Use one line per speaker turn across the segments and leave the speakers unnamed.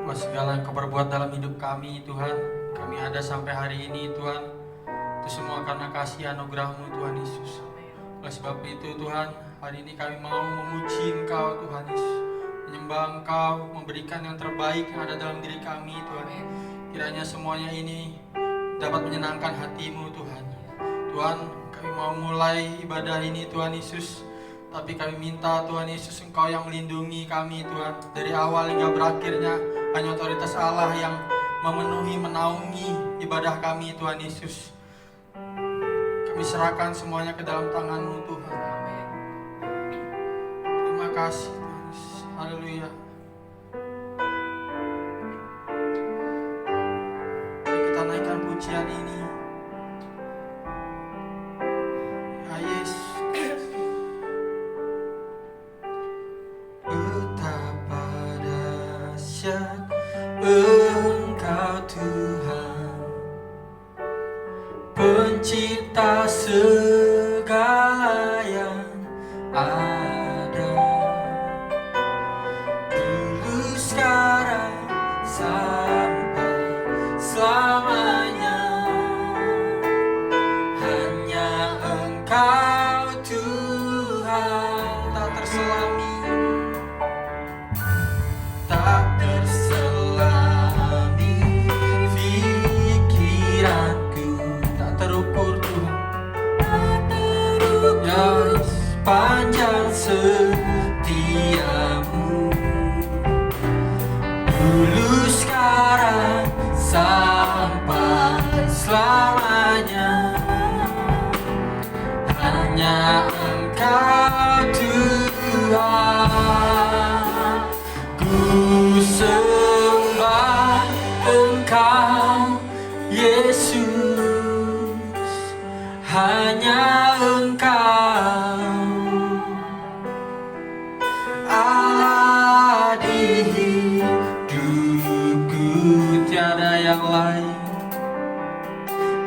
Buat segala yang Kau perbuat dalam hidup kami Tuhan. Kami ada sampai hari ini Tuhan, itu semua karena kasih anugerah-Mu Tuhan Yesus. Oleh sebab itu Tuhan, hari ini kami mau memuji Engkau Tuhan Yesus, menyembah Engkau, memberikan yang terbaik yang ada dalam diri kami Tuhan. Kiranya semuanya ini dapat menyenangkan hati-Mu Tuhan. Tuhan, kami mau mulai ibadah ini Tuhan Yesus, tapi kami minta Tuhan Yesus Engkau yang melindungi kami Tuhan. Dari awal hingga berakhirnya hanya otoritas Allah yang memenuhi, menaungi ibadah kami Tuhan Yesus. Kami serahkan semuanya ke dalam tangan-Mu Tuhan. Terima kasih Tuhan Yesus. Haleluya. Mari kita naikkan pujian ini. Ya Yesus. Betapa dahsyat Engkau Tuhan, Pencipta segala yang ada, dulu sekarang sampai selamanya. Hanya Engkau Tuhan, tak terselami, tak terselami pikiranku, tak terukur Tuhan, tak terukur ya panjang setiamu, dulu sekarang sampai selamanya. Hanya Engkau Tuhan, ku sembah Engkau Yesus, hanya Engkau Allah di hidupku, tiada yang lain,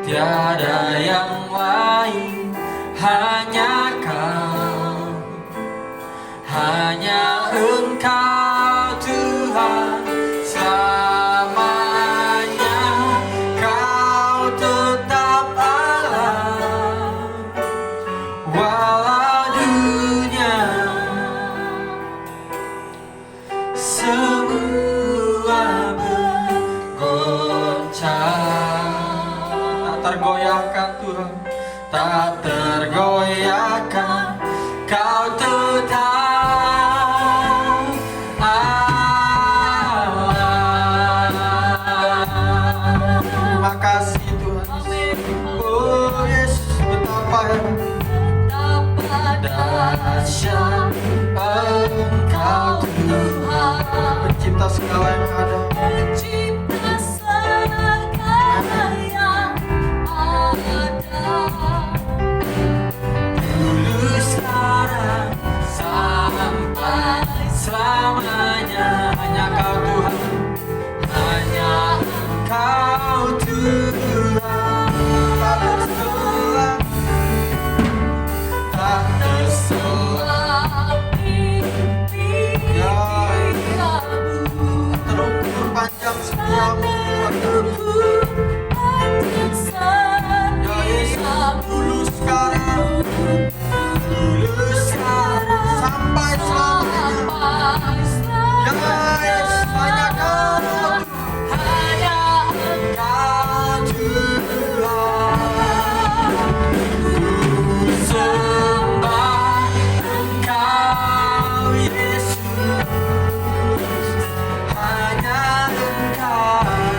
tiada yang lain, hanya Kau, hanya Engkau Tuhan. Selamanya Kau tetap Allah, walau dunia semua bergoncang, tak tergoyahkan Tuhan, tak tergoyahkan. Kau tetap Allah. Terima kasih Tuhan. Oh Yesus, betapa dahsyat Engkau Tuhan, Pencipta segala yang ada,
Pencipta segala yang ada,
dulu sekarang sampai selamanya. Hanya Kau Tuhan, hanya Engkau Tuhan, tak terselami, tak terselami
pikiranmu,
terukur panjang setiamu
terukur panjang
ya Yesus, dulu sekarang sampai selamanya. Ya Yesus, hanya Kau Tuhan,
hanya
Kau Tuhan, ku sembah Engkau Yesus, hanya Engkau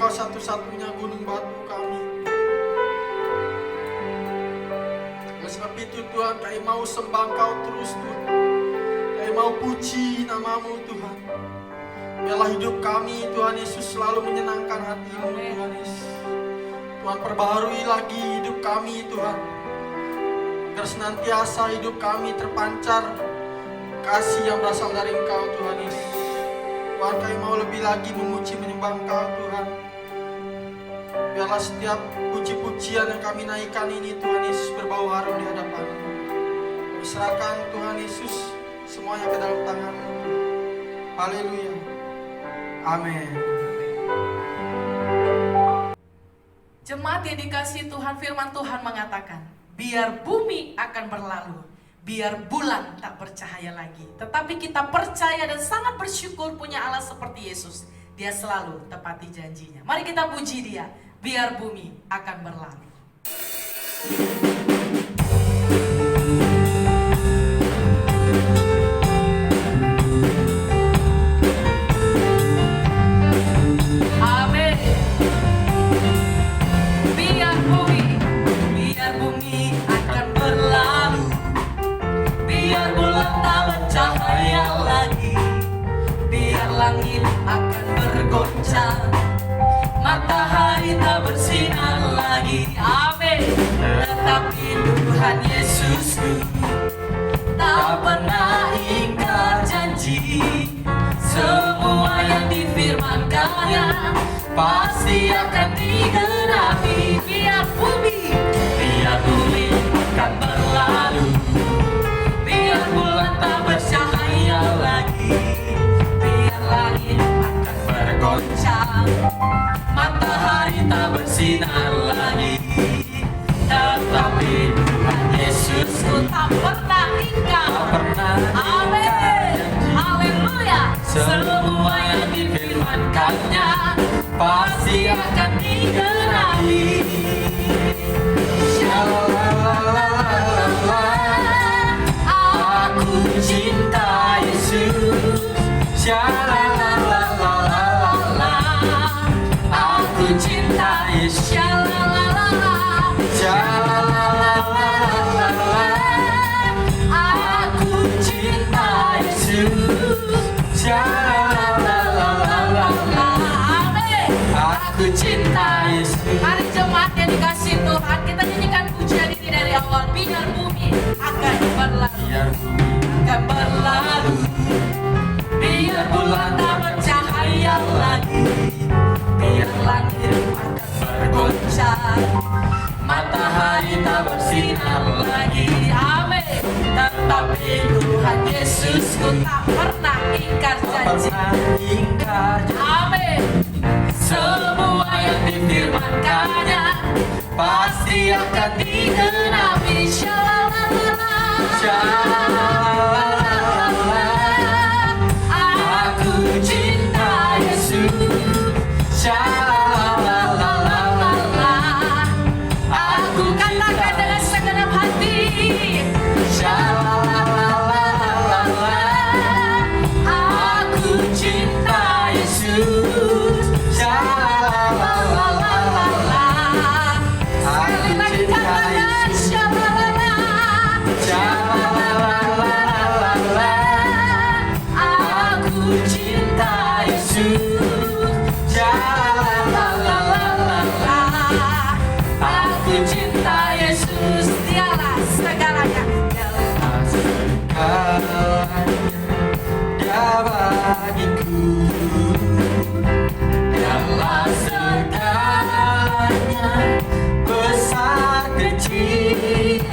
Engkau satu-satunya gunung batu kami. Oleh sebab itu Tuhan, kami mau sembah Engkau terus Tuhan. Kami mau puji nama-Mu Tuhan. Biarlah hidup kami Tuhan Yesus selalu menyenangkan hati-Mu Tuhan Yesus. Tuhan, perbaharui lagi hidup kami Tuhan, agar senantiasa hidup kami terpancar kasih yang berasal dari Engkau Tuhan Yesus. Tuhan, kami mau lebih lagi memuji menyembah Engkau Tuhan. Biarlah setiap puji-pujian yang kami naikkan ini Tuhan Yesus berbau harum di hadapan-Mu. Kami serahkan Tuhan Yesus semuanya ke dalam tangan-Mu. Haleluya. Amin.
Jemaat yang dikasihi Tuhan, firman Tuhan mengatakan, biar bumi akan berlalu, biar bulan tak bercahaya lagi, tetapi kita percaya dan sangat bersyukur punya Allah seperti Yesus. Dia selalu tepati janjinya. Mari kita puji Dia, biar bumi akan berlalu. Amin. Biar bumi akan berlalu, biar bulan tak bercahaya lagi, biar langit akan bergoncang, matahari tak bersinar lagi. Amin. Tetapi Tuhan Yesusku tak pernah ingkar janji. Semua yang difirmankannya pasti akan digenapi. Biar bumi akan berlalu, biar bulan tak bercahaya lagi, biar langit akan bergoncang, matahari tak bersinar lagi. Tetapi Tuhan Yesusku tak pernah ingkar. Amin. Haleluya. Semua yang difirmankannya pasti akan digenapi. Aku cinta Yesus. Aku cinta Yesus. Aku cinta Yesus. Aku cinta Yesus. Mari jemaat yang dikasih Tuhan, kita nyanyikan pujian ini dari awal. Biar bumi akan berlalu, akan berlalu, biar bulan tak bercahaya lagi, biar langit akan bergoncang, matahari tak bersinar lagi. Amin. Tetapi Tuhan Yesusku tak pernah ingkar janji. Amin. Semua yang difirmankannya pasti akan digenapi. Aku cinta Yesus. Aku katakan dengan segenap hati. Aku cinta Yesus. Sekali lagi katakan shalala. Aku cinta Yesus. Aku cinta Yesus. Dialah segalanya.
Dia bagiku, dialah segalanya, besar kecil.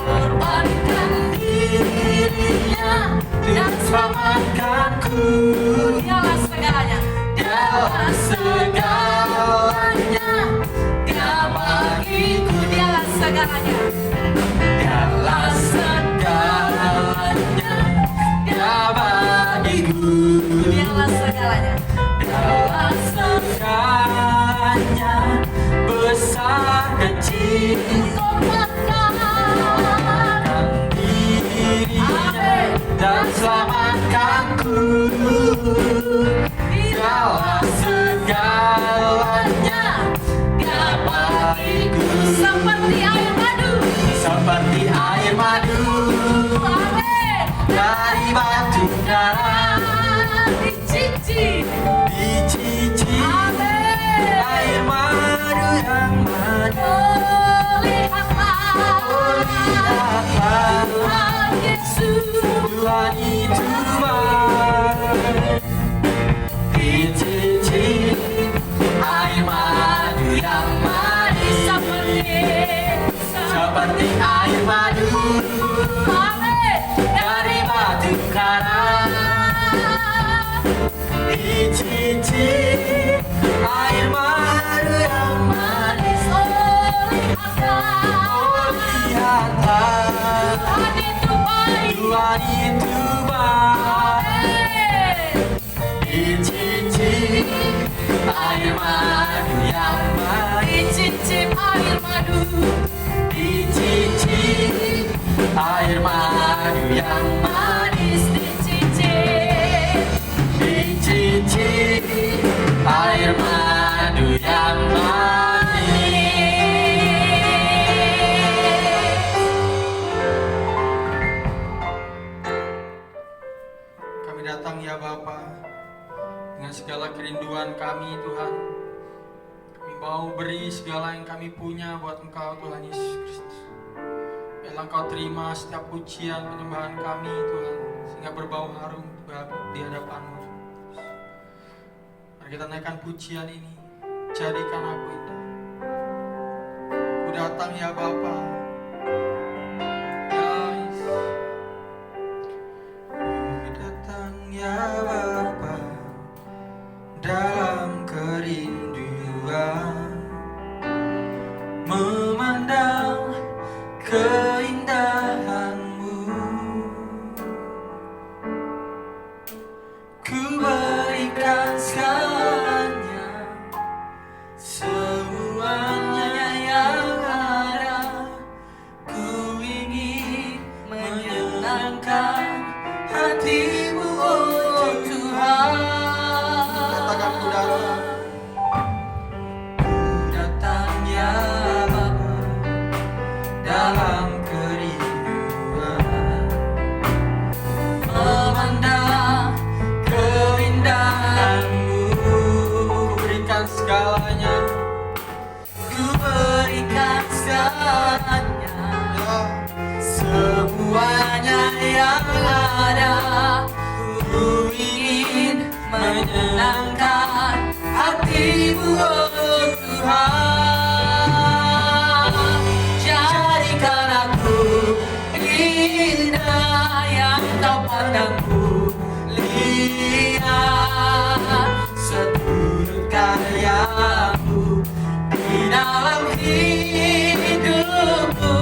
Korbankan dirinya
Dan selamatkanku,
dialah segalanya.
dialah segalanya,
Dia bagiku, dialah segalanya.
dialah segalanya, dia bagiku,
Dialah segalanya.
dialah segalanya, besar kecil.
Korbankan
Dirinya dan selamatkanku, dialah segalanya,
seperti air madu.
seperti air madu
Amin.
dari batu karang.
Dicicip.
Dicicip
Amin.
air madu yang manis.
Lihatlah Tuhan Yesus.
Tuhan itu baik. Dicicip air madu yang manis seperti air madu
Amin.
dari batu karang. Dicicip air madu yang manis. Lihatlah
Tuhan itu baik.
Tuhan itu baik.
Amin.
Dicicip air madu yang manis.
Dicicip air madu.
Dicicip air madu yang manis.
Dicicip.
Dicicip air madu yang manis. Kami datang ya Bapa dengan segala kerinduan kami Tuhan. Kami mau beri segala yang kami punya buat Engkau Tuhan Yesus Kristus. Biarlah Engkau terima setiap pujian penyembahan kami Tuhan, sehingga berbau harum di hadapan-Mu. Mari kita naikkan pujian ini. Jadikan aku indah. Ku datang ya Bapa. Ya Yesus. Ku datang ya Bapa dalam kerinduan, memandang keindahan-Mu. Ku berikan segalanya, semuanya yang ada. Ku ingin menyenangkan hati-Mu, oh Tuhan. Katakan ku datang. Ku datang ya Bapa dalam kerinduan, memandang keindahan-Mu. Ku berikan segalanya, ku berikan segalanya, semuanya yang ada. Ku ingin menyenangkan hati-Mu, oh Tuhan. Jadikan aku indah yang Kau pandangku. Lihat seturut karya-Mu di dalam hidupku.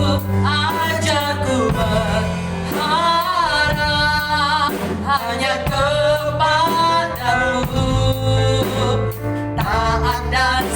Ajarku berharap hanya kepada-Mu, taat dan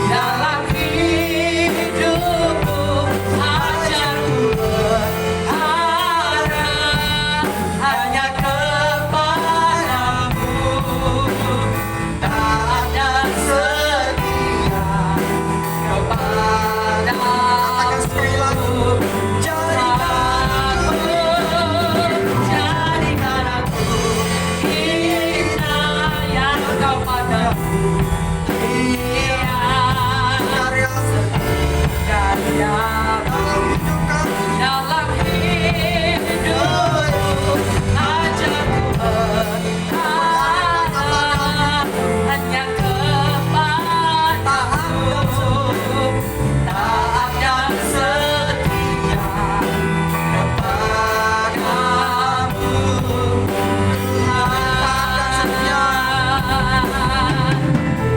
dalam hidupku, ajarku berharap hanya kepadamu, taat dan setia kepadamu.
Katakan sekali lagi,
Jadikan aku indah yang kau padaku,
karya
karya
dalam hidup kami.
dalam hidupku, ajarku berharap hanya kepadamu,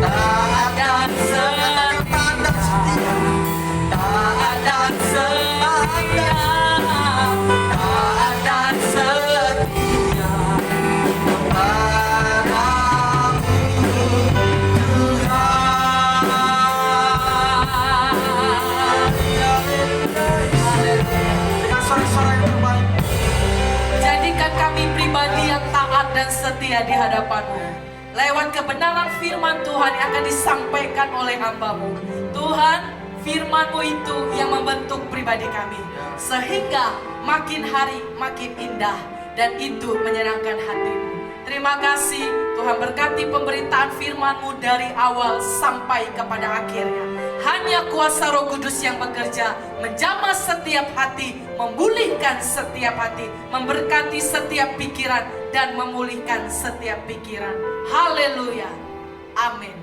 taat dan setia kepadamu, taat dan setia, taat dan setia, taat dan setia kepadamu,
Dengan suara-suara yang terbaik.
Jadikan kami pribadi yang taat dan setia di hadapan-Mu. Lewat kebenaran firman Tuhan yang akan disampaikan oleh hamba-Mu. Tuhan, firman-Mu itu yang membentuk pribadi kami. Sehingga makin hari makin indah dan itu menyenangkan hati-Mu. Terima kasih Tuhan, berkati pemberitaan firman-Mu dari awal sampai kepada akhirnya. Hanya kuasa Roh Kudus yang bekerja, menjamah setiap hati, memulihkan setiap hati, memberkati setiap pikiran, dan memulihkan setiap pikiran. Haleluya. Amin.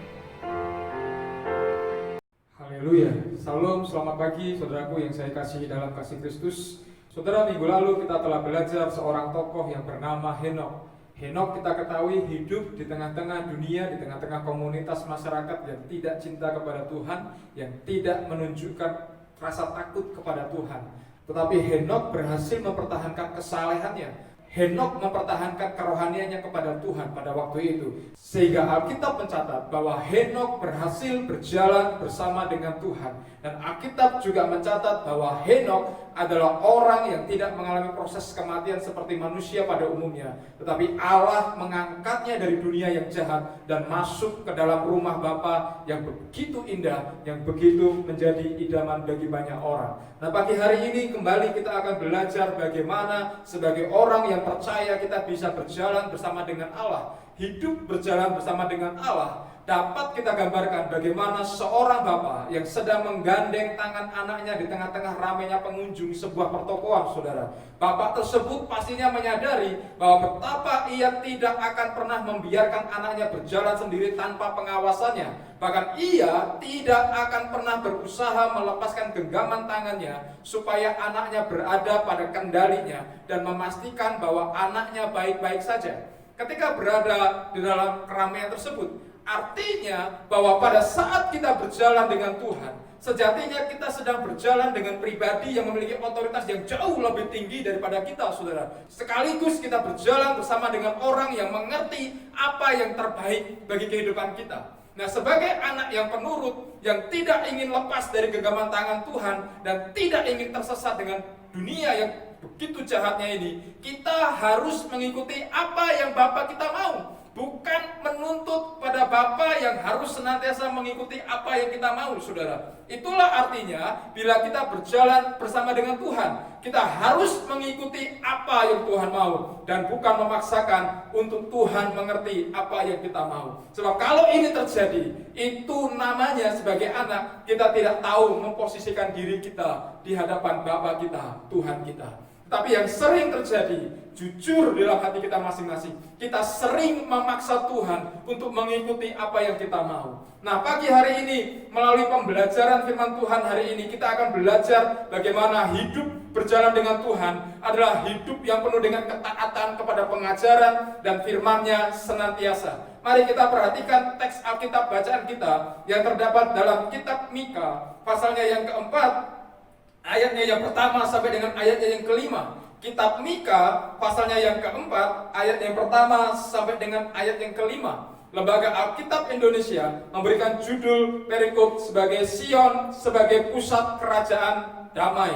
Haleluya. Salam, selamat pagi saudaraku yang saya kasihi dalam kasih Kristus. Saudara, minggu lalu kita telah belajar seorang tokoh yang bernama Henokh. Henokh kita ketahui hidup di tengah-tengah dunia, di tengah-tengah komunitas masyarakat yang tidak cinta kepada Tuhan, yang tidak menunjukkan rasa takut kepada Tuhan. Tetapi Henokh berhasil mempertahankan kesalehannya. Henokh mempertahankan kerohaniannya kepada Tuhan pada waktu itu. Sehingga Alkitab mencatat bahwa Henokh berhasil berjalan bersama dengan Tuhan. Dan Alkitab juga mencatat bahwa Henokh adalah orang yang tidak mengalami proses kematian seperti manusia pada umumnya. Tetapi Allah mengangkatnya dari dunia yang jahat dan masuk ke dalam rumah Bapa yang begitu indah, yang begitu menjadi idaman bagi banyak orang. Nah, pagi hari ini kembali kita akan belajar bagaimana sebagai orang yang percaya kita bisa berjalan bersama dengan Allah. Hidup berjalan bersama dengan Allah dapat kita gambarkan bagaimana seorang bapak yang sedang menggandeng tangan anaknya di tengah-tengah ramainya pengunjung sebuah pertokoan, saudara. Bapak tersebut pastinya menyadari bahwa betapa ia tidak akan pernah membiarkan anaknya berjalan sendiri tanpa pengawasannya. Bahkan ia tidak akan pernah berusaha melepaskan genggaman tangannya supaya anaknya berada pada kendalinya dan memastikan bahwa anaknya baik-baik saja. Ketika berada di dalam keramaian tersebut, artinya bahwa pada saat kita berjalan dengan Tuhan, sejatinya kita sedang berjalan dengan pribadi yang memiliki otoritas yang jauh lebih tinggi daripada kita, saudara. Sekaligus kita berjalan bersama dengan orang yang mengerti apa yang terbaik bagi kehidupan kita. Nah, sebagai anak yang penurut, yang tidak ingin lepas dari genggaman tangan Tuhan dan tidak ingin tersesat dengan dunia yang begitu jahatnya ini, kita harus mengikuti apa yang Bapa kita mau. Bukan menuntut pada Bapa yang harus senantiasa mengikuti apa yang kita mau, saudara. Itulah artinya bila kita berjalan bersama dengan Tuhan, kita harus mengikuti apa yang Tuhan mau dan bukan memaksakan untuk Tuhan mengerti apa yang kita mau. Sebab kalau ini terjadi, itu namanya sebagai anak kita tidak tahu memposisikan diri kita di hadapan Bapa kita, Tuhan kita. Tapi yang sering terjadi, jujur dalam hati kita masing-masing, kita sering memaksa Tuhan untuk mengikuti apa yang kita mau. Nah, pagi hari ini, melalui pembelajaran firman Tuhan hari ini, kita akan belajar bagaimana hidup berjalan dengan Tuhan adalah hidup yang penuh dengan ketaatan kepada pengajaran dan firman-Nya senantiasa. Mari kita perhatikan teks Alkitab bacaan kita yang terdapat dalam kitab Mika, pasalnya yang keempat, ayatnya yang pertama sampai dengan ayatnya yang kelima. Kitab Mika pasalnya yang keempat, ayat yang pertama sampai dengan ayat yang kelima. Lembaga Alkitab Indonesia memberikan judul perikop sebagai Sion sebagai pusat kerajaan damai.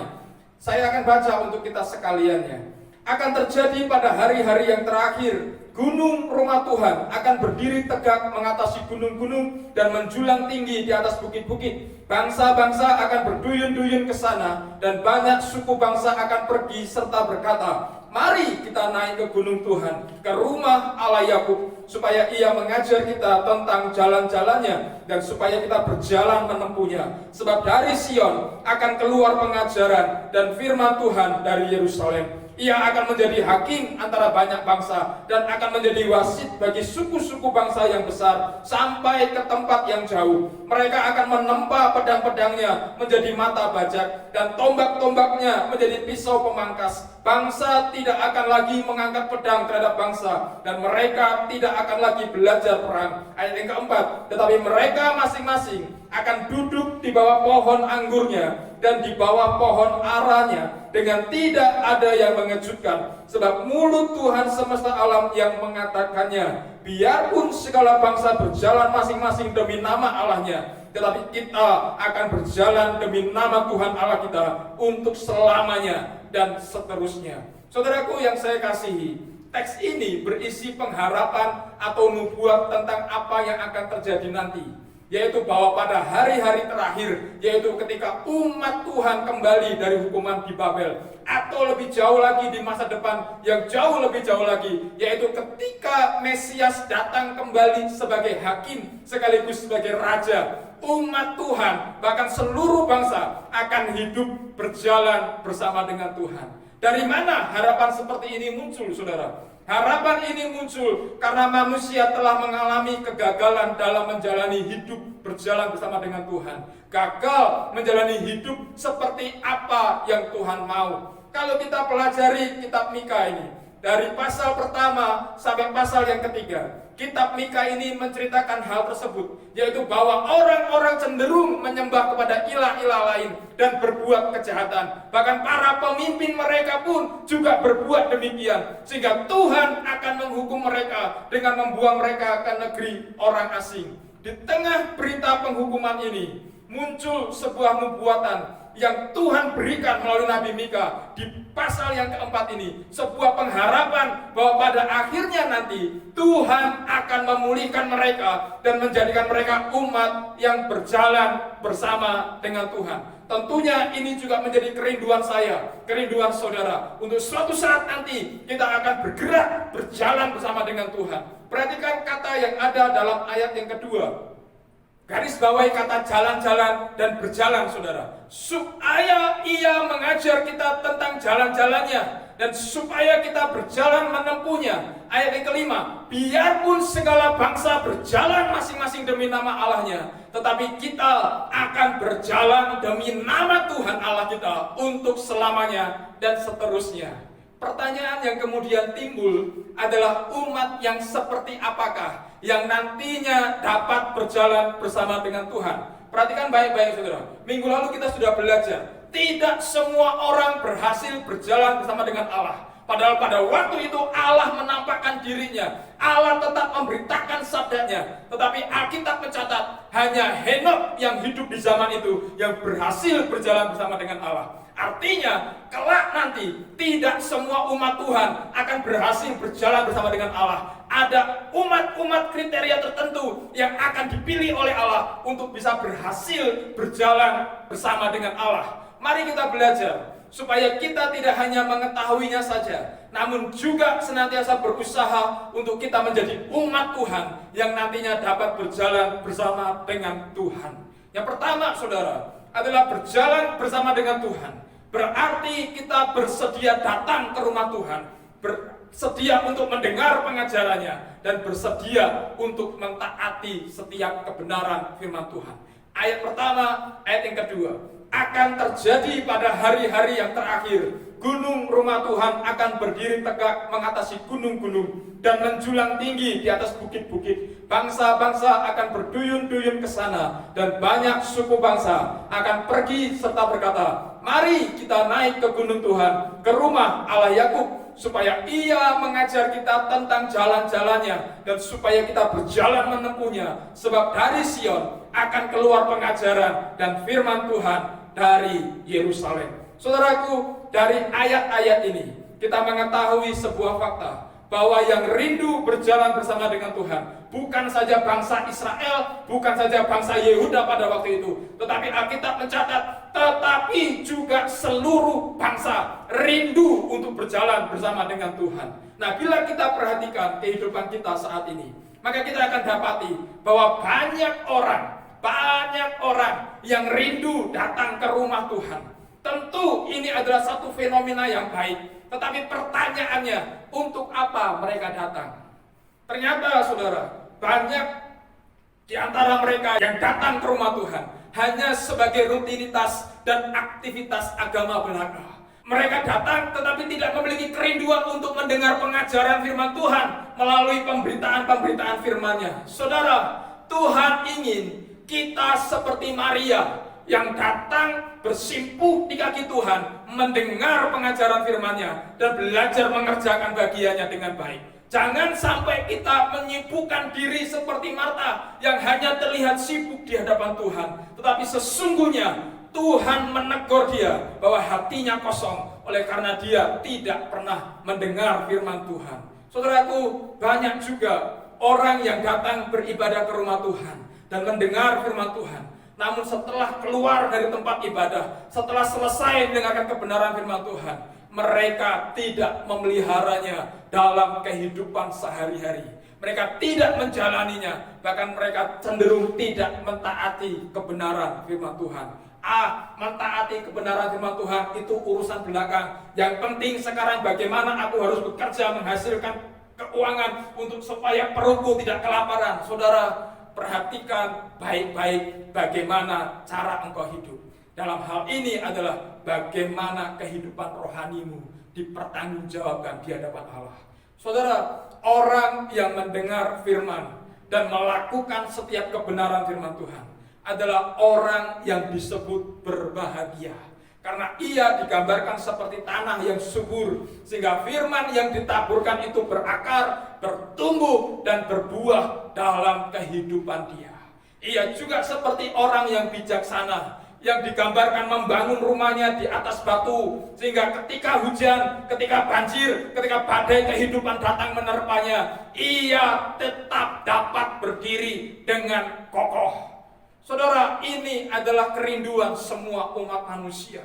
Saya akan baca untuk kita sekaliannya. Akan terjadi pada hari-hari yang terakhir, gunung rumah Tuhan akan berdiri tegak mengatasi gunung-gunung dan menjulang tinggi di atas bukit-bukit. Bangsa-bangsa akan berduyun-duyun ke sana dan banyak suku bangsa akan pergi serta berkata, mari kita naik ke gunung Tuhan, ke rumah Allah Yakub, supaya ia mengajar kita tentang jalan-jalannya dan supaya kita berjalan menempuhnya. Sebab dari Sion akan keluar pengajaran dan firman Tuhan dari Yerusalem. Ia akan menjadi hakim antara banyak bangsa dan akan menjadi wasit bagi suku-suku bangsa yang besar sampai ke tempat yang jauh. Mereka akan menempa pedang-pedangnya menjadi mata bajak dan tombak-tombaknya menjadi pisau pemangkas. Bangsa tidak akan lagi mengangkat pedang terhadap bangsa dan mereka tidak akan lagi belajar perang. Ayat yang keempat, tetapi mereka masing-masing akan duduk di bawah pohon anggurnya dan di bawah pohon aranya dengan tidak ada yang mengejutkan, sebab mulut Tuhan semesta alam yang mengatakannya. Biarpun segala bangsa berjalan masing-masing demi nama Allahnya, tetapi kita akan berjalan demi nama Tuhan Allah kita untuk selamanya dan seterusnya. Saudaraku yang saya kasihi, teks ini berisi pengharapan atau nubuat tentang apa yang akan terjadi nanti, yaitu bahwa pada hari-hari terakhir, yaitu ketika umat Tuhan kembali dari hukuman di Babel, atau lebih jauh lagi di masa depan yang jauh lebih jauh lagi, yaitu ketika Mesias datang kembali sebagai hakim sekaligus sebagai raja, umat Tuhan bahkan seluruh bangsa akan hidup berjalan bersama dengan Tuhan. Dari mana harapan seperti ini muncul, saudara? Harapan ini muncul karena manusia telah mengalami kegagalan dalam menjalani hidup berjalan bersama dengan Tuhan. Gagal menjalani hidup seperti apa yang Tuhan mau. Kalau kita pelajari kitab Mika ini, dari pasal pertama sampai pasal yang ketiga, kitab Mika ini menceritakan hal tersebut, yaitu bahwa orang-orang cenderung menyembah kepada ilah-ilah lain dan berbuat kejahatan. Bahkan para pemimpin mereka pun juga berbuat demikian, sehingga Tuhan akan menghukum mereka dengan membuang mereka ke negeri orang asing. Di tengah berita penghukuman ini muncul sebuah nubuatan yang Tuhan berikan melalui Nabi Mika di pasal yang keempat ini, sebuah pengharapan bahwa pada akhirnya nanti Tuhan akan memulihkan mereka dan menjadikan mereka umat yang berjalan bersama dengan Tuhan. Tentunya ini juga menjadi kerinduan saya, kerinduan saudara, untuk suatu saat nanti kita akan bergerak berjalan bersama dengan Tuhan. Perhatikan kata yang ada dalam ayat yang kedua. Garis bawahi kata jalan-jalan dan berjalan, saudara. Supaya ia mengajar kita tentang jalan-jalannya dan supaya kita berjalan menempuhnya. Ayat yang kelima, biarpun segala bangsa berjalan masing-masing demi nama Allahnya, tetapi kita akan berjalan demi nama Tuhan Allah kita untuk selamanya dan seterusnya. Pertanyaan yang kemudian timbul adalah umat yang seperti apakah yang nantinya dapat berjalan bersama dengan Tuhan. Perhatikan baik-baik, saudara. Minggu lalu kita sudah belajar, tidak semua orang berhasil berjalan bersama dengan Allah. Padahal pada waktu itu Allah menampakkan dirinya, Allah tetap memberitakan sabdanya. Tetapi Alkitab mencatat hanya Henok yang hidup di zaman itu yang berhasil berjalan bersama dengan Allah. Artinya, kelak nanti tidak semua umat Tuhan akan berhasil berjalan bersama dengan Allah. Ada umat-umat kriteria tertentu yang akan dipilih oleh Allah untuk bisa berhasil berjalan bersama dengan Allah. Mari kita belajar supaya kita tidak hanya mengetahuinya saja, namun juga senantiasa berusaha untuk kita menjadi umat Tuhan yang nantinya dapat berjalan bersama dengan Tuhan. Yang pertama, saudara, adalah berjalan bersama dengan Tuhan. Berarti kita bersedia datang ke rumah Tuhan, bersedia untuk mendengar pengajarannya, dan bersedia untuk mentaati setiap kebenaran firman Tuhan. Ayat pertama, ayat yang kedua, akan terjadi pada hari-hari yang terakhir, gunung rumah Tuhan akan berdiri tegak mengatasi gunung-gunung dan menjulang tinggi di atas bukit-bukit. Bangsa-bangsa akan berduyun-duyun ke sana dan banyak suku bangsa akan pergi serta berkata, mari kita naik ke gunung Tuhan, ke rumah Allah Yakub, supaya Ia mengajar kita tentang jalan-jalannya dan supaya kita berjalan menempuhnya. Sebab dari Sion akan keluar pengajaran dan firman Tuhan dari Yerusalem. Saudaraku, dari ayat-ayat ini kita mengetahui sebuah fakta bahwa yang rindu berjalan bersama dengan Tuhan bukan saja bangsa Israel, bukan saja bangsa Yehuda pada waktu itu, tetapi Alkitab mencatat, tetapi juga seluruh bangsa rindu untuk berjalan bersama dengan Tuhan. Nah, bila kita perhatikan kehidupan kita saat ini, maka kita akan dapati bahwa banyak orang yang rindu datang ke rumah Tuhan. Tentu ini adalah satu fenomena yang baik, tetapi pertanyaannya, untuk apa mereka datang? Ternyata saudara, banyak di antara mereka yang datang ke rumah Tuhan hanya sebagai rutinitas dan aktivitas agama belaka. Mereka datang tetapi tidak memiliki kerinduan untuk mendengar pengajaran firman Tuhan melalui pemberitaan-pemberitaan firman-Nya. Saudara, Tuhan ingin kita seperti Maria yang datang bersimpuh di kaki Tuhan, mendengar pengajaran firman-Nya dan belajar mengerjakan bagiannya dengan baik. Jangan sampai kita menyibukkan diri seperti Marta yang hanya terlihat sibuk di hadapan Tuhan, tetapi sesungguhnya Tuhan menegur dia bahwa hatinya kosong oleh karena dia tidak pernah mendengar firman Tuhan. Saudaraku, banyak juga orang yang datang beribadah ke rumah Tuhan dan mendengar firman Tuhan, namun setelah keluar dari tempat ibadah, setelah selesai mendengarkan kebenaran firman Tuhan, mereka tidak memeliharanya dalam kehidupan sehari-hari. Mereka tidak menjalaninya, bahkan mereka cenderung tidak mentaati kebenaran firman Tuhan. Mentaati kebenaran firman Tuhan itu urusan belakang. Yang penting sekarang bagaimana aku harus bekerja menghasilkan keuangan untuk supaya perutku tidak kelaparan. Saudara, perhatikan baik-baik bagaimana cara engkau hidup. Dalam hal ini adalah bagaimana kehidupan rohanimu dipertanggungjawabkan di hadapan Allah. Saudara, orang yang mendengar firman dan melakukan setiap kebenaran firman Tuhan adalah orang yang disebut berbahagia. Karena ia digambarkan seperti tanah yang subur, sehingga firman yang ditaburkan itu berakar, bertumbuh, dan berbuah dalam kehidupan dia. Ia juga seperti orang yang bijaksana, yang digambarkan membangun rumahnya di atas batu, sehingga ketika hujan, ketika banjir, ketika badai kehidupan datang menerpanya, ia tetap dapat berdiri dengan kokoh. Saudara, ini adalah kerinduan semua umat manusia,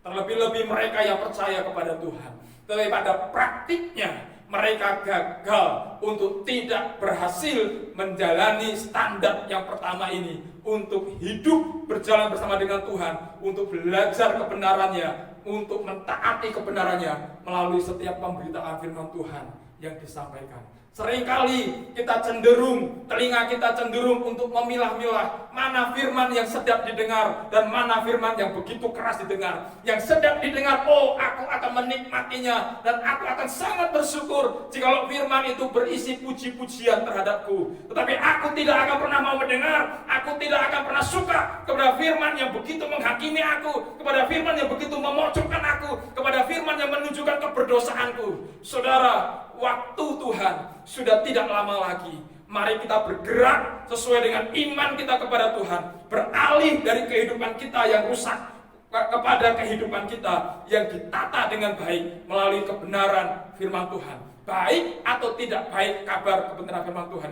terlebih-lebih mereka yang percaya kepada Tuhan. Tetapi pada praktiknya mereka gagal untuk tidak berhasil menjalani standar yang pertama ini, untuk hidup berjalan bersama dengan Tuhan, untuk belajar kebenarannya, untuk mentaati kebenarannya melalui setiap pemberitaan firman Tuhan yang disampaikan. Seringkali kita cenderung, telinga kita cenderung untuk memilah-milah mana firman yang sedap didengar dan mana firman yang begitu keras didengar. Yang sedap didengar, oh aku akan menikmatinya dan aku akan sangat bersyukur jikalau firman itu berisi puji-pujian terhadapku. Tetapi aku tidak akan pernah mau mendengar, aku tidak akan pernah suka kepada firman yang begitu menghakimi aku, kepada firman yang begitu memojokkan aku, kepada firman yang menunjukkan keberdosaanku. Saudara, waktu Tuhan sudah tidak lama lagi. Mari kita bergerak sesuai dengan iman kita kepada Tuhan, beralih dari kehidupan kita yang rusak kepada kehidupan kita yang ditata dengan baik melalui kebenaran firman Tuhan. Baik atau tidak baik kabar kebenaran firman Tuhan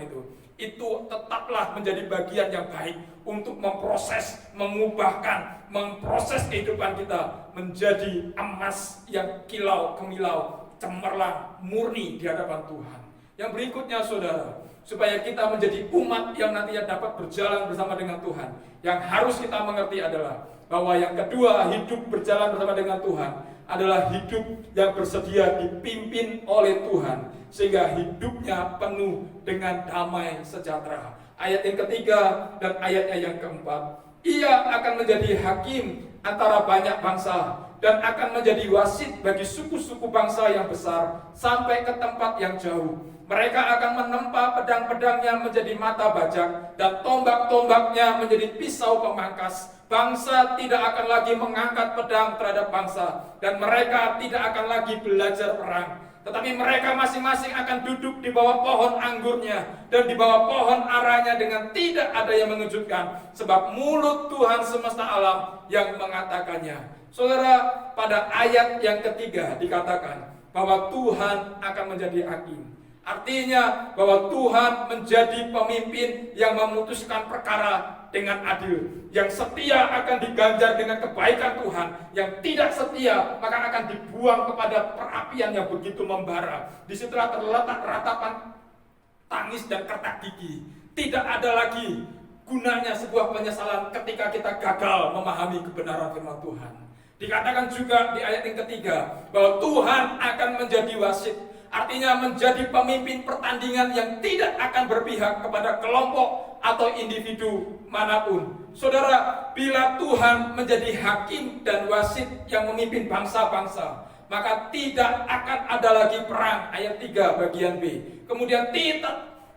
itu tetaplah menjadi bagian yang baik untuk memproses, memubahkan, memproses kehidupan kita menjadi emas yang kilau kemilau, cemerlang, murni di hadapan Tuhan. Yang berikutnya saudara, supaya kita menjadi umat yang nantinya dapat berjalan bersama dengan Tuhan, yang harus kita mengerti adalah bahwa yang kedua, hidup berjalan bersama dengan Tuhan adalah hidup yang bersedia dipimpin oleh Tuhan, sehingga hidupnya penuh dengan damai sejahtera. Ayat yang ketiga dan ayatnya yang keempat, ia akan menjadi hakim antara banyak bangsa dan akan menjadi wasit bagi suku-suku bangsa yang besar sampai ke tempat yang jauh. Mereka akan menempa pedang-pedangnya menjadi mata bajak dan tombak-tombaknya menjadi pisau pemangkas. Bangsa tidak akan lagi mengangkat pedang terhadap bangsa dan mereka tidak akan lagi belajar perang. tetapi mereka masing-masing akan duduk di bawah pohon anggurnya dan di bawah pohon aranya dengan tidak ada yang mengejutkan, sebab mulut Tuhan semesta alam yang mengatakannya. Saudara, pada ayat yang ketiga dikatakan bahwa Tuhan akan menjadi hakim. Artinya bahwa Tuhan menjadi pemimpin yang memutuskan perkara dengan adil. Yang setia akan diganjar dengan kebaikan Tuhan. Yang tidak setia maka akan dibuang kepada perapian yang begitu membara. Disitulah terletak ratapan tangis dan kertak gigi. Tidak ada lagi gunanya sebuah penyesalan ketika kita gagal memahami kebenaran firman Tuhan. Dikatakan juga di ayat yang ketiga bahwa Tuhan akan menjadi wasit. Artinya menjadi pemimpin pertandingan yang tidak akan berpihak kepada kelompok atau individu manapun. Saudara, bila Tuhan menjadi hakim dan wasit yang memimpin bangsa-bangsa, maka tidak akan ada lagi perang. Ayat 3 bagian B. Kemudian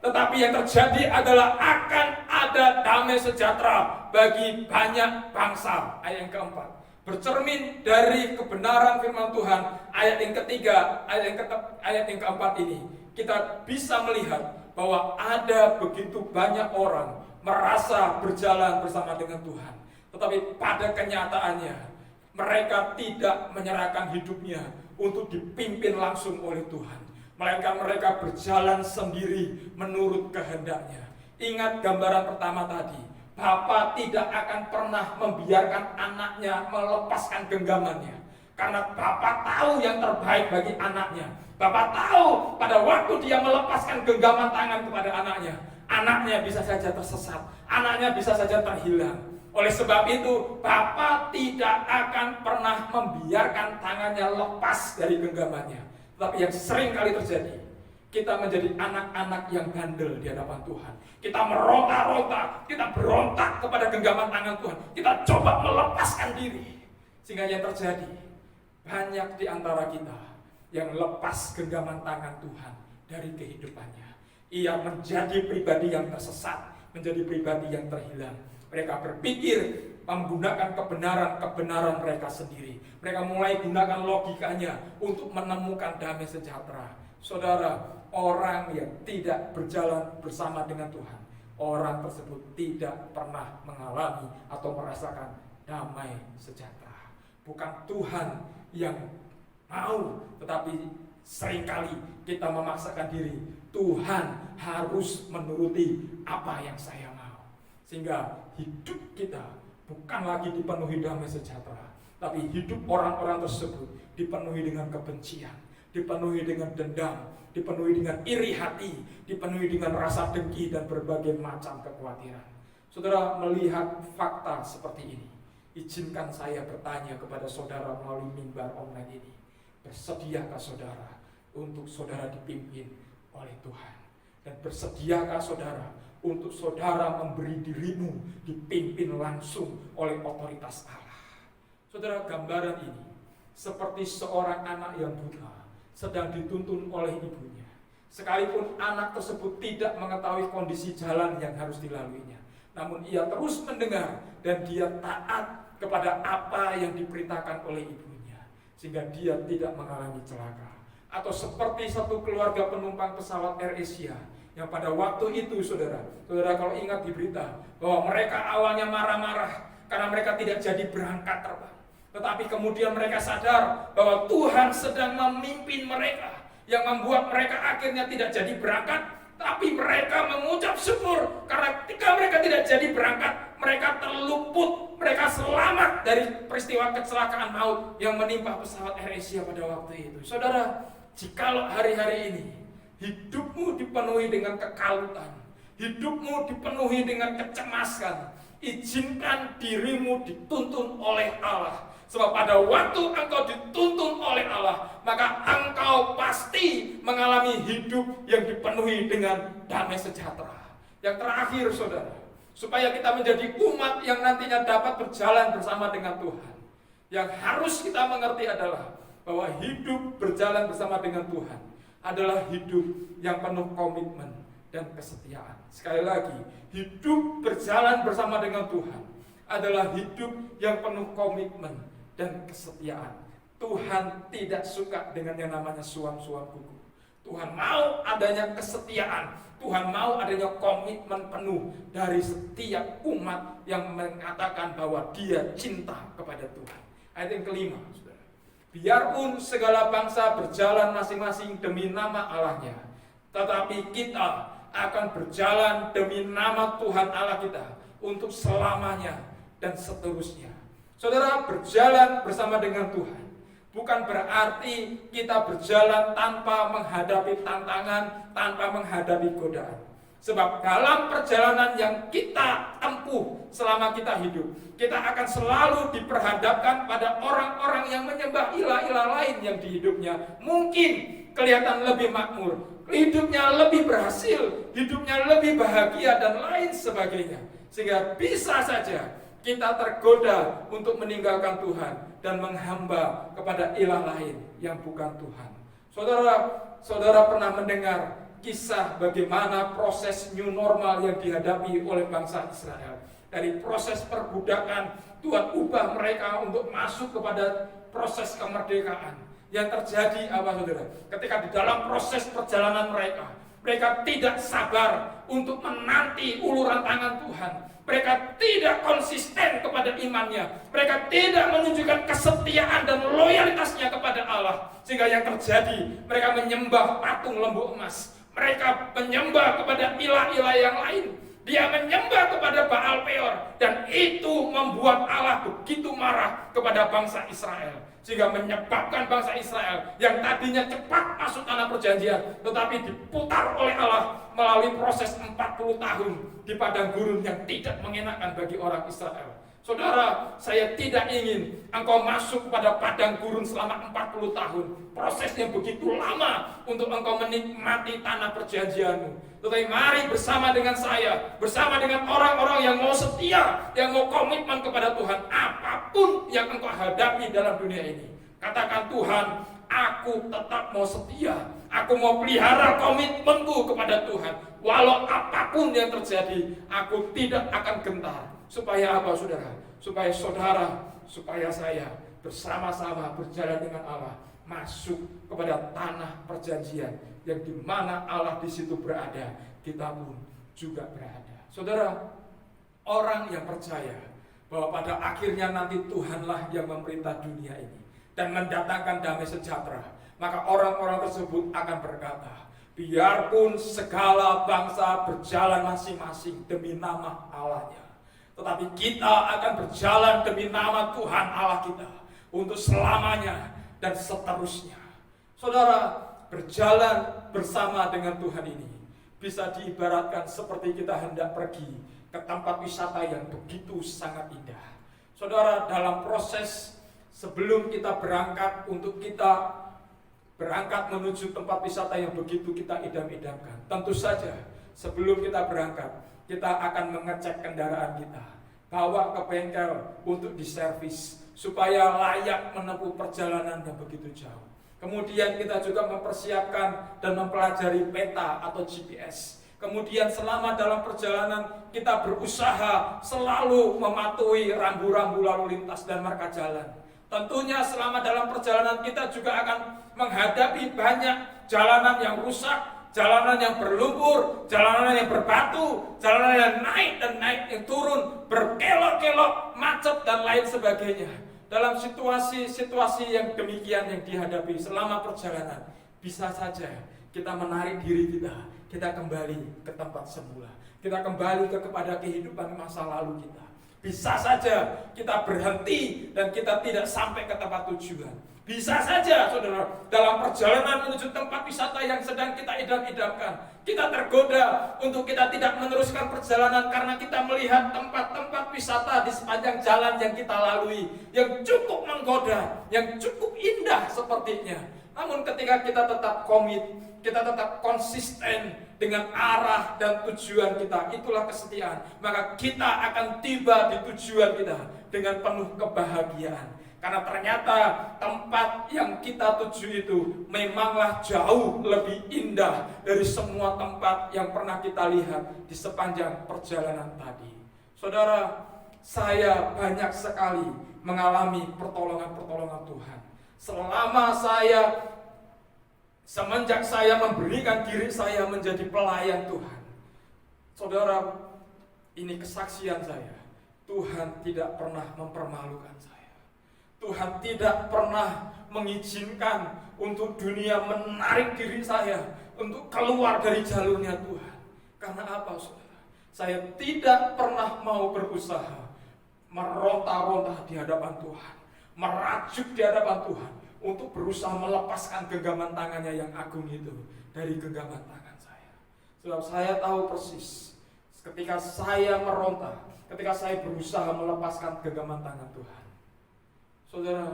tetapi yang terjadi adalah akan ada damai sejahtera bagi banyak bangsa. Ayat yang keempat. Bercermin dari kebenaran firman Tuhan, ayat yang ketiga, ayat yang keempat ini, kita bisa melihat bahwa ada begitu banyak orang merasa berjalan bersama dengan Tuhan, tetapi pada kenyataannya mereka tidak menyerahkan hidupnya untuk dipimpin langsung oleh Tuhan, melainkan mereka berjalan sendiri menurut kehendaknya. Ingat gambaran pertama tadi, Bapa tidak akan pernah membiarkan anaknya melepaskan genggamannya. Karena Bapa tahu yang terbaik bagi anaknya. Bapa tahu pada waktu dia melepaskan genggaman tangan kepada anaknya bisa saja tersesat, anaknya bisa saja terhilang. Oleh sebab itu, Bapa tidak akan pernah membiarkan tangannya lepas dari genggamannya. Tapi yang sering kali terjadi, kita menjadi anak-anak yang bandel di hadapan Tuhan. Kita meronta-ronta, kita berontak kepada genggaman tangan Tuhan. Kita coba melepaskan diri. Sehingga yang terjadi, banyak di antara kita yang lepas genggaman tangan Tuhan dari kehidupannya. Ia menjadi pribadi yang tersesat, menjadi pribadi yang terhilang. Mereka berpikir menggunakan kebenaran mereka sendiri. Mereka mulai gunakan logikanya untuk menemukan damai sejahtera. Saudara, orang yang tidak berjalan bersama dengan Tuhan, orang tersebut tidak pernah mengalami atau merasakan damai sejahtera. Bukan Tuhan yang mau, tetapi seringkali kita memaksakan diri. Tuhan harus menuruti apa yang saya mau. Sehingga hidup kita bukan lagi dipenuhi damai sejahtera, tapi hidup orang-orang tersebut dipenuhi dengan kebencian, dipenuhi dengan dendam, dipenuhi dengan iri hati, dipenuhi dengan rasa dengki dan berbagai macam kekhawatiran. Saudara, melihat fakta seperti ini, izinkan saya bertanya kepada saudara melalui mimbar online ini. Bersediakah saudara untuk saudara dipimpin oleh Tuhan? Dan bersediakah saudara untuk saudara memberi dirimu dipimpin langsung oleh otoritas Allah? Saudara, gambaran ini seperti seorang anak yang buta sedang dituntun oleh ibunya. Sekalipun anak tersebut tidak mengetahui kondisi jalan yang harus dilaluinya, namun ia terus mendengar dan dia taat kepada apa yang diperintahkan oleh ibunya, sehingga dia tidak mengalami celaka. Atau seperti satu keluarga penumpang pesawat AirAsia yang pada waktu itu, saudara kalau ingat di berita, bahwa mereka awalnya marah-marah karena mereka tidak jadi berangkat terbang. Tetapi kemudian mereka sadar bahwa Tuhan sedang memimpin mereka, yang membuat mereka akhirnya tidak jadi berangkat. Tapi mereka mengucap syukur karena ketika mereka tidak jadi berangkat, mereka terluput, mereka selamat dari peristiwa kecelakaan maut yang menimpa pesawat AirAsia pada waktu itu. Saudara, jikalau hari-hari ini hidupmu dipenuhi dengan kekalutan, hidupmu dipenuhi dengan kecemasan, izinkan dirimu dituntun oleh Allah. Sebab pada waktu engkau dituntun oleh Allah, maka engkau pasti mengalami hidup yang dipenuhi dengan damai sejahtera. Yang terakhir, saudara, supaya kita menjadi umat yang nantinya dapat berjalan bersama dengan Tuhan, yang harus kita mengerti adalah bahwa hidup berjalan bersama dengan Tuhan adalah hidup yang penuh komitmen dan kesetiaan. Sekali lagi, hidup berjalan bersama dengan Tuhan adalah hidup yang penuh komitmen dan kesetiaan. Tuhan tidak suka dengan yang namanya suam-suam kuku. Tuhan mau adanya kesetiaan. Tuhan mau adanya komitmen penuh dari setiap umat yang mengatakan bahwa dia cinta kepada Tuhan. Ayat yang kelima, saudara. Biarpun segala bangsa berjalan masing-masing demi nama Allahnya, tetapi kita akan berjalan demi nama Tuhan Allah kita untuk selamanya dan seterusnya. Saudara, berjalan bersama dengan Tuhan bukan berarti kita berjalan tanpa menghadapi tantangan, tanpa menghadapi godaan. Sebab dalam perjalanan yang kita tempuh selama kita hidup, kita akan selalu diperhadapkan pada orang-orang yang menyembah ilah-ilah lain yang di hidupnya mungkin kelihatan lebih makmur, hidupnya lebih berhasil, hidupnya lebih bahagia dan lain sebagainya. Sehingga bisa saja kita tergoda untuk meninggalkan Tuhan dan menghamba kepada ilah lain yang bukan Tuhan. Saudara pernah mendengar kisah bagaimana proses new normal yang dihadapi oleh bangsa Israel. Dari proses perbudakan, Tuhan ubah mereka untuk masuk kepada proses kemerdekaan. Yang terjadi apa, saudara? Ketika di dalam proses perjalanan mereka tidak sabar untuk menanti uluran tangan Tuhan. Mereka tidak konsisten kepada imannya. Mereka tidak menunjukkan kesetiaan dan loyalitasnya kepada Allah. Sehingga yang terjadi, mereka menyembah patung lembu emas. Mereka menyembah kepada ilah-ilah yang lain. Dia menyembah kepada Baal Peor. Dan itu membuat Allah begitu marah kepada bangsa Israel. Sehingga menyebabkan bangsa Israel yang tadinya cepat masuk tanah perjanjian, tetapi diputar oleh Allah melalui proses 40 tahun di padang gurun yang tidak mengenakan bagi orang Israel. Saudara, saya tidak ingin engkau masuk pada padang gurun selama 40 tahun. Proses yang begitu lama untuk engkau menikmati tanah perjanjianmu. Tetapi mari bersama dengan saya, bersama dengan orang-orang yang mau setia, yang mau komitmen kepada Tuhan, apapun yang engkau hadapi dalam dunia ini. Katakan, Tuhan, aku tetap mau setia. Aku mau pelihara komitmenku kepada Tuhan. Walau apapun yang terjadi, aku tidak akan gentar. Supaya apa, saudara? Supaya supaya saya bersama-sama berjalan dengan Allah, masuk kepada tanah perjanjian yang di mana Allah di situ berada, kita pun juga berada. Saudara, orang yang percaya bahwa pada akhirnya nanti Tuhanlah yang memerintah dunia ini dan mendatangkan damai sejahtera, maka orang-orang tersebut akan berkata, biarpun segala bangsa berjalan masing-masing demi nama Allahnya, tetapi kita akan berjalan demi nama Tuhan Allah kita untuk selamanya dan seterusnya. Saudara, berjalan bersama dengan Tuhan ini bisa diibaratkan seperti kita hendak pergi ke tempat wisata yang begitu sangat indah. Saudara, dalam proses sebelum kita berangkat menuju tempat wisata yang begitu kita idam-idamkan, tentu saja sebelum kita berangkat, kita akan mengecek kendaraan kita, bawa ke bengkel untuk diservis supaya layak menempuh perjalanan yang begitu jauh. Kemudian kita juga mempersiapkan dan mempelajari peta atau GPS. Kemudian selama dalam perjalanan kita berusaha selalu mematuhi rambu-rambu lalu lintas dan marka jalan. Tentunya selama dalam perjalanan kita juga akan menghadapi banyak jalanan yang rusak, jalanan yang berlumpur, jalanan yang berbatu, jalanan yang naik dan naik, yang turun, berkelok-kelok, macet dan lain sebagainya. Dalam situasi-situasi yang demikian yang dihadapi selama perjalanan, bisa saja kita menarik diri kita kembali ke tempat semula. Kita kembali kepada kehidupan masa lalu kita. Bisa saja kita berhenti dan kita tidak sampai ke tempat tujuan. Bisa saja, saudara, dalam perjalanan menuju tempat wisata yang sedang kita idam-idamkan, kita tergoda untuk kita tidak meneruskan perjalanan karena kita melihat tempat-tempat wisata di sepanjang jalan yang kita lalui, yang cukup menggoda, yang cukup indah sepertinya. Namun ketika kita tetap komit, kita tetap konsisten dengan arah dan tujuan kita, itulah kesetiaan. Maka kita akan tiba di tujuan kita dengan penuh kebahagiaan. Karena ternyata tempat yang kita tuju itu memanglah jauh lebih indah dari semua tempat yang pernah kita lihat di sepanjang perjalanan tadi. Saudara, saya banyak sekali mengalami pertolongan-pertolongan Tuhan. Semenjak saya memberikan diri saya menjadi pelayan Tuhan, saudara, ini kesaksian saya. Tuhan tidak pernah mempermalukan saya. Tuhan tidak pernah mengizinkan untuk dunia menarik diri saya untuk keluar dari jalurnya Tuhan. Karena apa, saudara? Saya tidak pernah mau berusaha meronta-ronta di hadapan Tuhan, merajuk di hadapan Tuhan untuk berusaha melepaskan genggaman tangannya yang agung itu dari genggaman tangan saya. Sebab saya tahu persis ketika saya meronta, ketika saya berusaha melepaskan genggaman tangan Tuhan, saudara,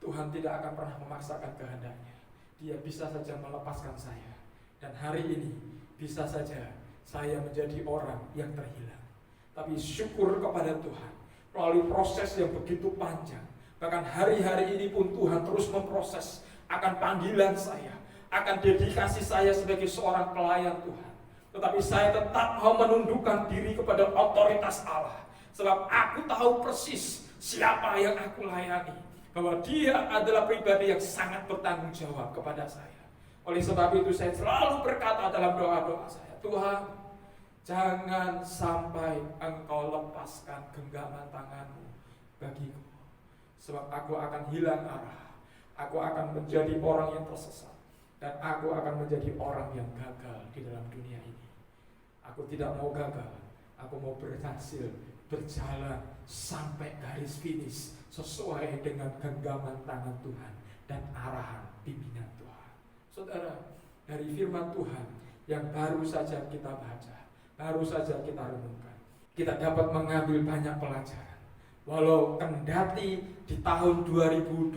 Tuhan tidak akan pernah memaksakan kehendaknya. Dia bisa saja melepaskan saya. Dan hari ini bisa saja saya menjadi orang yang terhilang. Tapi syukur kepada Tuhan, melalui proses yang begitu panjang, bahkan hari-hari ini pun Tuhan terus memproses akan panggilan saya, akan dedikasi saya sebagai seorang pelayan Tuhan. Tetapi saya tetap mau menundukkan diri kepada otoritas Allah. Sebab aku tahu persis siapa yang aku layani, bahwa Dia adalah pribadi yang sangat bertanggung jawab kepada saya. Oleh sebab itu saya selalu berkata dalam doa-doa saya, Tuhan, jangan sampai Engkau lepaskan genggaman tangan-Mu bagiku. Sebab aku akan hilang arah, aku akan menjadi orang yang tersesat, dan aku akan menjadi orang yang gagal di dalam dunia ini. Aku tidak mau gagal, aku mau berhasil berjalan sampai garis finish sesuai dengan genggaman tangan Tuhan dan arahan bimbingan Tuhan. Saudara, dari firman Tuhan yang baru saja kita baca, baru saja kita renungkan, kita dapat mengambil banyak pelajaran. Walau kendati di tahun 2020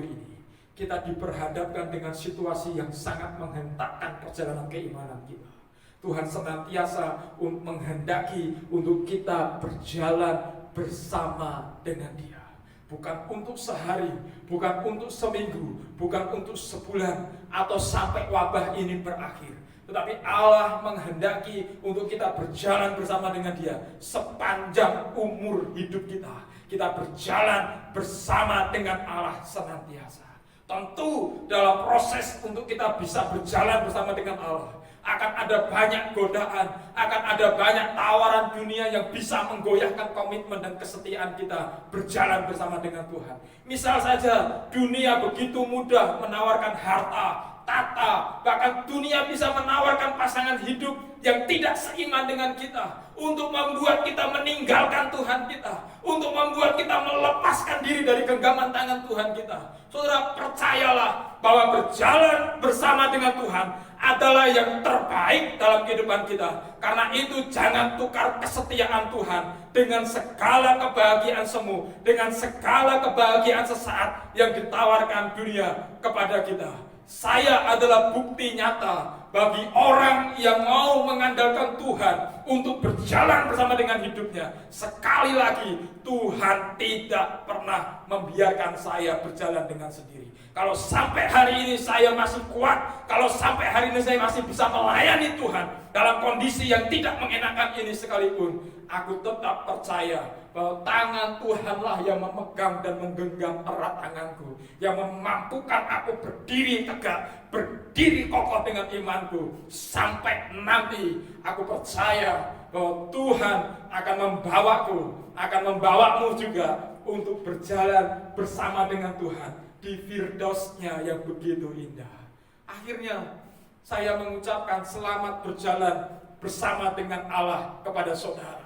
ini kita diperhadapkan dengan situasi yang sangat menghentakkan perjalanan keimanan kita, Tuhan senantiasa menghendaki untuk kita berjalan bersama dengan Dia. Bukan untuk sehari, bukan untuk seminggu, bukan untuk sebulan, atau sampai wabah ini berakhir. Tetapi Allah menghendaki untuk kita berjalan bersama dengan Dia sepanjang umur hidup kita. Kita berjalan bersama dengan Allah senantiasa. Tentu dalam proses untuk kita bisa berjalan bersama dengan Allah, akan ada banyak godaan, akan ada banyak tawaran dunia yang bisa menggoyahkan komitmen dan kesetiaan kita berjalan bersama dengan Tuhan. Misal saja dunia begitu mudah menawarkan harta, tata, bahkan dunia bisa menawarkan pasangan hidup yang tidak seiman dengan kita, untuk membuat kita meninggalkan Tuhan kita, untuk membuat kita melepaskan diri dari genggaman tangan Tuhan kita. Saudara, percayalah bahwa berjalan bersama dengan Tuhan adalah yang terbaik dalam kehidupan kita. Karena itu jangan tukar kesetiaan Tuhan dengan segala kebahagiaan semu, dengan segala kebahagiaan sesaat yang ditawarkan dunia kepada kita. Saya adalah bukti nyata bagi orang yang mau mengandalkan Tuhan untuk berjalan bersama dengan hidupnya. Sekali lagi, Tuhan tidak pernah membiarkan saya berjalan dengan sendiri. Kalau sampai hari ini saya masih kuat, kalau sampai hari ini saya masih bisa melayani Tuhan dalam kondisi yang tidak mengenakan ini sekalipun, aku tetap percaya bahwa tangan Tuhanlah yang memegang dan menggenggam erat tanganku, yang memampukan aku berdiri tegak, berdiri kokoh dengan imanku, sampai nanti aku percaya bahwa Tuhan akan membawaku, akan membawamu juga untuk berjalan bersama dengan Tuhan di Firdaus-Nya yang begitu indah. Akhirnya saya mengucapkan selamat berjalan bersama dengan Allah kepada saudara.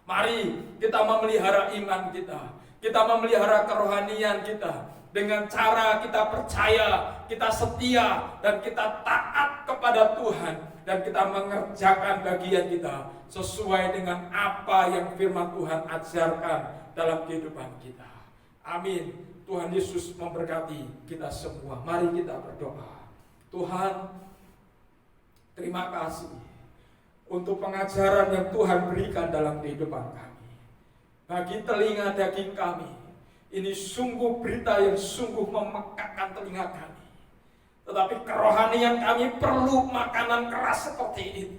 Mari kita memelihara iman kita memelihara kerohanian kita dengan cara kita percaya, kita setia, dan kita taat kepada Tuhan, dan kita mengerjakan bagian kita sesuai dengan apa yang firman Tuhan ajarkan dalam kehidupan kita. Amin. Tuhan Yesus memberkati kita semua. Mari kita berdoa. Tuhan, terima kasih untuk pengajaran yang Tuhan berikan dalam kehidupan kami. Bagi telinga daging kami, ini sungguh berita yang sungguh memekakkan telinga kami. Tetapi kerohanian kami perlu makanan keras seperti ini.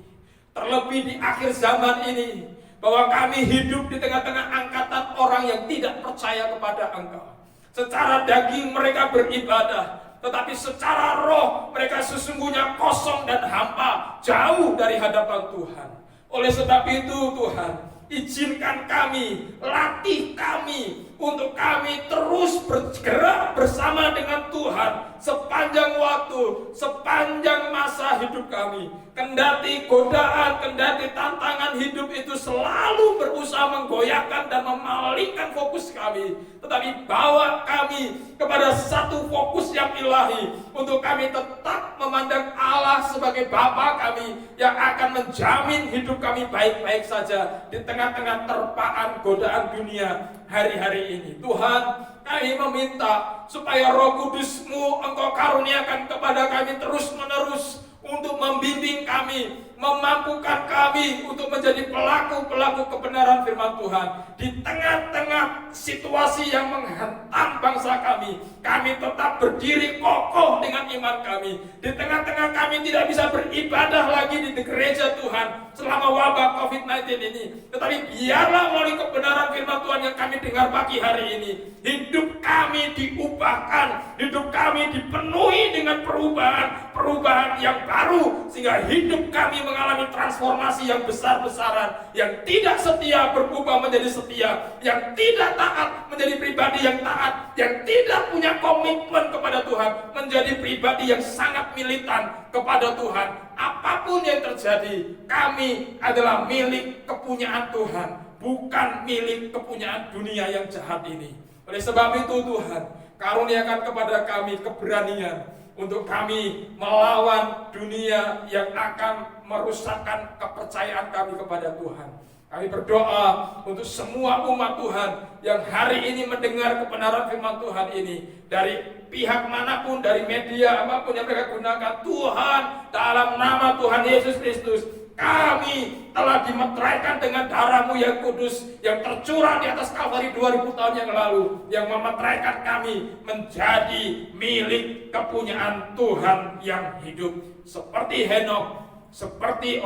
Terlebih di akhir zaman ini, bahwa kami hidup di tengah-tengah angkatan orang yang tidak percaya kepada Engkau. Secara daging mereka beribadah, tetapi secara roh mereka sesungguhnya kosong dan hampa, jauh dari hadapan Tuhan. Oleh sebab itu Tuhan, izinkan kami, latih kami untuk kami terus bergerak bersama dengan Tuhan sepanjang waktu, sepanjang masa hidup kami. Kendati godaan, kendati tantangan hidup itu selalu berusaha menggoyahkan dan memalingkan fokus kami, tetapi bawa kami kepada satu fokus yang ilahi, untuk kami tetap memandang Allah sebagai Bapa kami yang akan menjamin hidup kami baik-baik saja di tengah-tengah terpaan godaan dunia hari-hari ini. Tuhan, kami meminta supaya Roh Kudus-Mu Engkau karuniakan kepada kami terus-menerus untuk membimbing kami, memampukan kami untuk menjadi pelaku-pelaku kebenaran firman Tuhan. Di tengah-tengah situasi yang menghantam bangsa kami, kami tetap berdiri kokoh dengan iman kami. Di tengah-tengah kami tidak bisa beribadah lagi di gereja Tuhan selama wabah COVID-19 ini, tetapi biarlah melalui kebenaran firman Tuhan yang kami dengar pagi hari ini, hidup kami diubahkan, hidup kami dipenuhi dengan perubahan yang baru, sehingga hidup kami mengalami transformasi yang besar-besaran. Yang tidak setia berubah menjadi setia, yang tidak taat menjadi pribadi yang taat, yang tidak punya komitmen kepada Tuhan menjadi pribadi yang sangat militan kepada Tuhan. Apapun yang terjadi, kami adalah milik kepunyaan Tuhan, bukan milik kepunyaan dunia yang jahat ini. Oleh sebab itu Tuhan, karuniakan kepada kami keberanian untuk kami melawan dunia yang akan merusakkan kepercayaan kami kepada Tuhan. Kami berdoa untuk semua umat Tuhan yang hari ini mendengar kebenaran firman Tuhan ini, dari pihak manapun, dari media apapun yang mereka gunakan. Tuhan, dalam nama Tuhan Yesus Kristus, kami telah dimeteraikan dengan darah-Mu yang kudus yang tercurah di atas Kalvari 2000 tahun yang lalu, yang memeteraikan kami menjadi milik kepunyaan Tuhan yang hidup. Seperti Henokh, seperti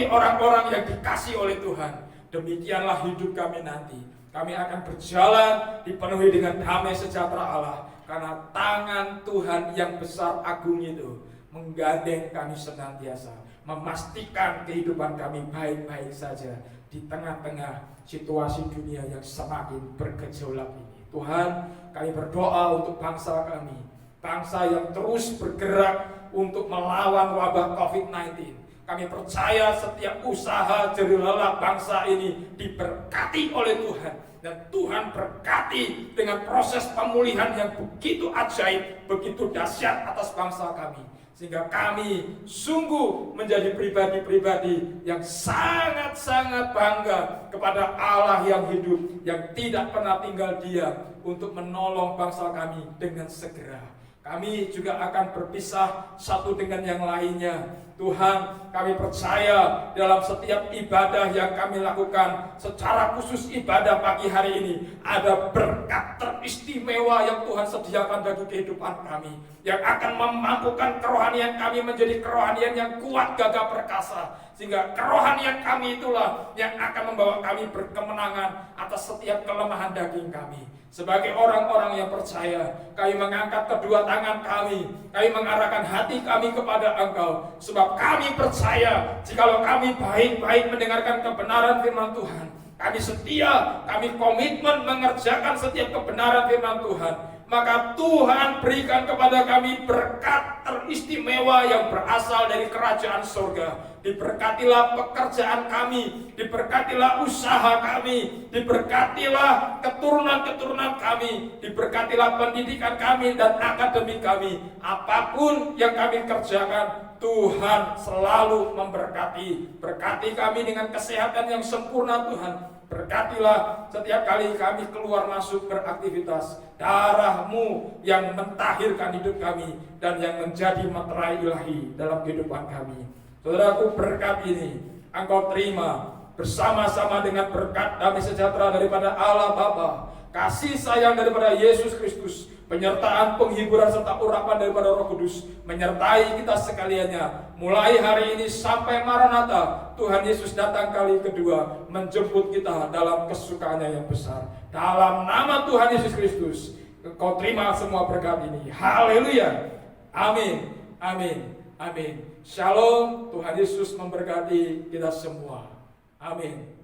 orang-orang yang dikasih oleh Tuhan, demikianlah hidup kami nanti. Kami akan berjalan dipenuhi dengan damai sejahtera Allah, karena tangan Tuhan yang besar agung itu menggandeng kami senantiasa, memastikan kehidupan kami baik-baik saja di tengah-tengah situasi dunia yang semakin bergejolak ini. Tuhan, kami berdoa untuk bangsa kami, bangsa yang terus bergerak untuk melawan wabah COVID-19. Kami percaya setiap usaha jerih-lelah bangsa ini diberkati oleh Tuhan, dan Tuhan berkati dengan proses pemulihan yang begitu ajaib, begitu dahsyat atas bangsa kami, sehingga kami sungguh menjadi pribadi-pribadi yang sangat-sangat bangga kepada Allah yang hidup, yang tidak pernah tinggal diam untuk menolong bangsa kami dengan segera. Kami juga akan berpisah satu dengan yang lainnya. Tuhan, kami percaya dalam setiap ibadah yang kami lakukan, secara khusus ibadah pagi hari ini, ada berkat teristimewa yang Tuhan sediakan bagi kehidupan kami, yang akan memampukan kerohanian kami menjadi kerohanian yang kuat, gagah perkasa, sehingga kerohanian kami itulah yang akan membawa kami berkemenangan atas setiap kelemahan daging kami. Sebagai orang-orang yang percaya, kami mengangkat kedua tangan kami mengarahkan hati kami kepada Engkau, sebab kami percaya jikalau kami baik-baik mendengarkan kebenaran firman Tuhan, kami setia, kami komitmen mengerjakan setiap kebenaran firman Tuhan, maka Tuhan berikan kepada kami berkat teristimewa yang berasal dari kerajaan surga. Diberkatilah pekerjaan kami, diberkatilah usaha kami, diberkatilah keturunan-keturunan kami, diberkatilah pendidikan kami dan akademik kami. Apapun yang kami kerjakan, Tuhan selalu memberkati. Berkati kami dengan kesehatan yang sempurna Tuhan. Berkatilah setiap kali kami keluar masuk beraktivitas, darah-Mu yang mentahirkan hidup kami dan yang menjadi meterai ilahi dalam kehidupan kami. Saudaraku, berkat ini Engkau terima bersama-sama dengan berkat damai sejahtera daripada Allah Bapa, kasih sayang daripada Yesus Kristus, penyertaan, penghiburan, serta urapan daripada Roh Kudus menyertai kita sekaliannya. Mulai hari ini sampai Maranatha, Tuhan Yesus datang kali kedua menjemput kita dalam kesukaannya yang besar. Dalam nama Tuhan Yesus Kristus, Engkau terima semua berkat ini. Haleluya. Amin. Amin. Amin. Shalom. Tuhan Yesus memberkati kita semua. Amin.